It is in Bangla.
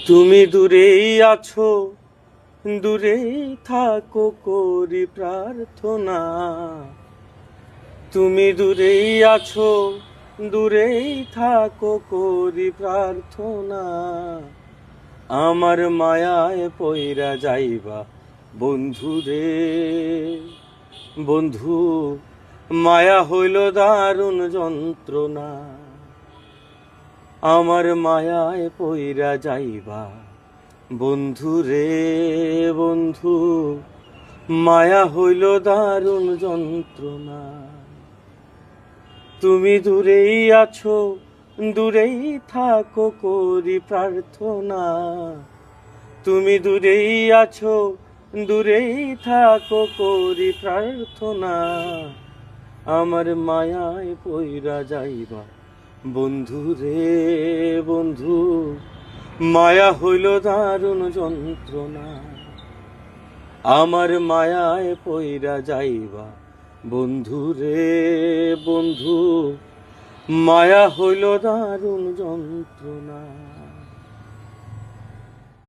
তুমি দূরেই আছো, দূরেই থাকো করি প্রার্থনা। তুমি দূরেই আছো, দূরেই থাকো করি প্রার্থনা। আমার মায়ায় পইরা যাইবা বন্ধু রে বন্ধু, মায়া হইল দারুণ যন্ত্রণা। আমার মায়ায় পইরা যাইবা বন্ধু রে বন্ধু, মায়া হইল দারুণ যন্ত্রণা। তুমি দূরেই আছো, দূরেই থাকো করি প্রার্থনা। তুমি দূরেই আছো, দূরেই থাকো করি প্রার্থনা। আমার মায়ায় পইরা যাইবা বন্ধু রে বন্ধু, মায়া হইল দারুণ যন্ত্রণা। আমার মায়ায় পইরা যাইবা বন্ধু রে বন্ধু, মায়া হইল দারুণ যন্ত্রণা।